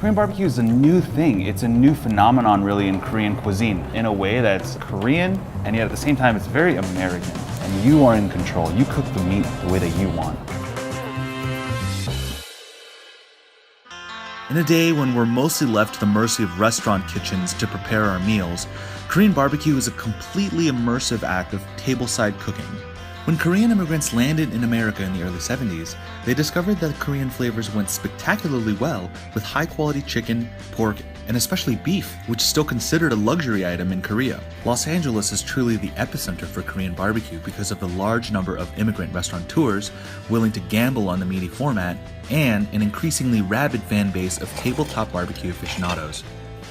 Korean barbecue is a new thing. It's a new phenomenon really in Korean cuisine in a way that's Korean, and yet at the same time it's very American. And you are in control. You cook the meat the way that you want. In a day when we're mostly left to the mercy of restaurant kitchens to prepare our meals, Korean barbecue is a completely immersive act of tableside cooking. When Korean immigrants landed in America in the early 70s, they discovered that Korean flavors went spectacularly well with high-quality chicken, pork, and especially beef, which is still considered a luxury item in Korea. Los Angeles is truly the epicenter for Korean barbecue because of the large number of immigrant restaurateurs willing to gamble on the meaty format and an increasingly rabid fan base of tabletop barbecue aficionados.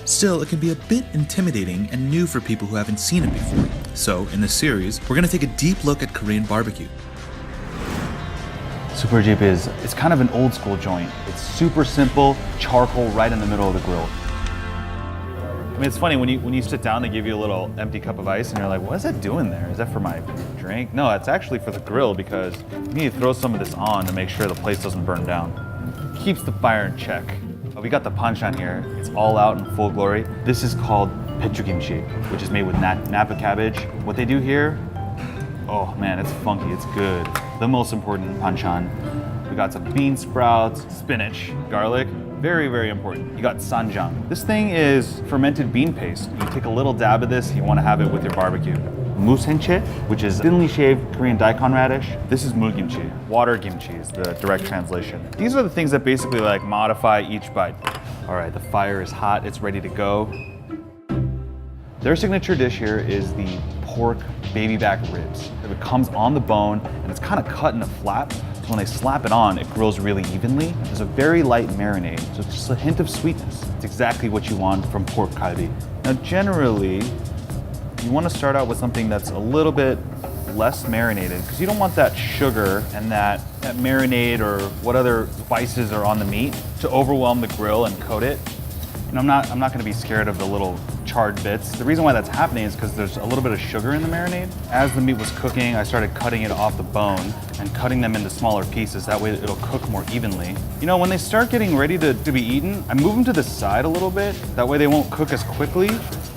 Still, it can be a bit intimidating and new for people who haven't seen it before. So, in this series, we're going to take a deep look at Korean barbecue. Super Jeep it's kind of an old school joint. It's super simple, charcoal right in the middle of the grill. I mean, it's funny, when you sit down, they give you a little empty cup of ice and you're like, what is that doing there? Is that for my drink? No, it's actually for the grill because you need to throw some of this on to make sure the place doesn't burn down. Keeps the fire in check. We got the panchan here. It's all out in full glory. This is called pechu-kimchi, which is made with Napa cabbage. What they do here, oh man, it's funky, it's good. The most important panchan. We got some bean sprouts, spinach, garlic. Very, very important. You got sanjang. This thing is fermented bean paste. You take a little dab of this, you want to have it with your barbecue. Musenche, which is thinly shaved Korean daikon radish. This is mulgimchi. Water kimchi is the direct translation. These are the things that basically like modify each bite. All right, the fire is hot, it's ready to go. Their signature dish here is the pork baby back ribs. It comes on the bone and it's kind of cut in a flap. So when they slap it on, it grills really evenly. There's a very light marinade, so it's just a hint of sweetness. It's exactly what you want from pork kalbi. Now generally, you want to start out with something that's a little bit less marinated because you don't want that sugar and that marinade or what other spices are on the meat to overwhelm the grill and coat it. And I'm not going to be scared of the little charred bits. The reason why that's happening is because there's a little bit of sugar in the marinade. As the meat was cooking, I started cutting it off the bone and cutting them into smaller pieces. That way it'll cook more evenly. You know, when they start getting ready to be eaten, I move them to the side a little bit. That way they won't cook as quickly.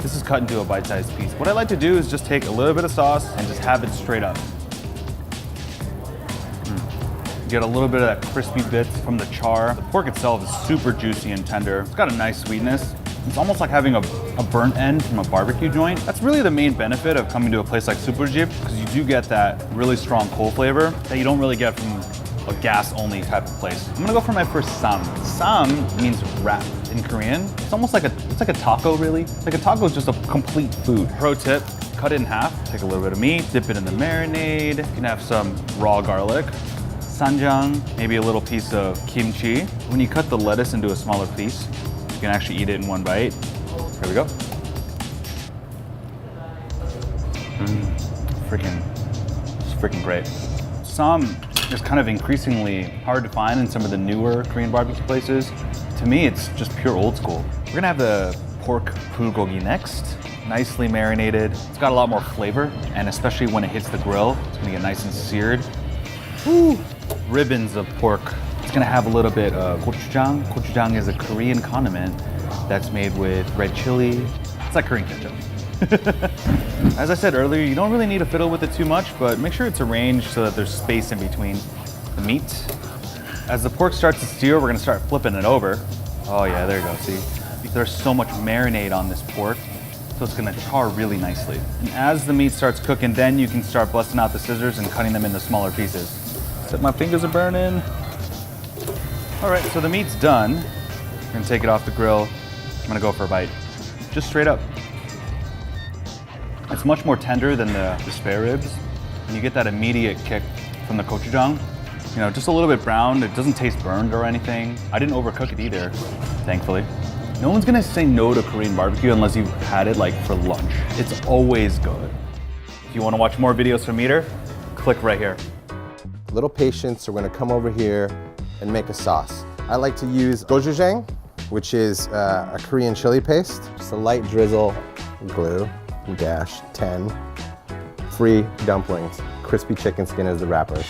This is cut into a bite-sized piece. What I like to do is just take a little bit of sauce and just have it straight up. Get a little bit of that crispy bits from the char. The pork itself is super juicy and tender. It's got a nice sweetness. It's almost like having a burnt end from a barbecue joint. That's really the main benefit of coming to a place like Super Jeep, because you do get that really strong coal flavor that you don't really get from a gas-only type of place. I'm gonna go for my first sam. Sam means wrap in Korean. It's almost like it's like a taco, really. Like a taco is just a complete food. Pro tip, cut it in half, take a little bit of meat, dip it in the marinade. You can have some raw garlic, sanjang, maybe a little piece of kimchi. When you cut the lettuce into a smaller piece, you can actually eat it in one bite. Here we go. It's freaking great. Sam is kind of increasingly hard to find in some of the newer Korean barbecue places. To me, it's just pure old school. We're gonna have the pork bulgogi next. Nicely marinated. It's got a lot more flavor, and especially when it hits the grill, it's gonna get nice and seared. Woo! Ribbons of pork. It's gonna have a little bit of gochujang. Gochujang is a Korean condiment that's made with red chili. It's like Korean ketchup. As I said earlier, you don't really need to fiddle with it too much, but make sure it's arranged so that there's space in between the meat. As the pork starts to sear, we're gonna start flipping it over. Oh yeah, there you go, see? There's so much marinade on this pork, so it's gonna char really nicely. And as the meat starts cooking, then you can start busting out the scissors and cutting them into smaller pieces. Except my fingers are burning. All right, so the meat's done. I'm gonna take it off the grill. I'm gonna go for a bite, just straight up. It's much more tender than the spare ribs. And you get that immediate kick from the gochujang. You know, just a little bit brown. It doesn't taste burned or anything. I didn't overcook it either, thankfully. No one's gonna say no to Korean barbecue unless you've had it like for lunch. It's always good. If you wanna watch more videos from Eater, click right here. Little patience, we're gonna come over here and make a sauce. I like to use gochujang, which is a Korean chili paste. Just a light drizzle, glue, dash, 10. Free dumplings. Crispy chicken skin as the wrapper.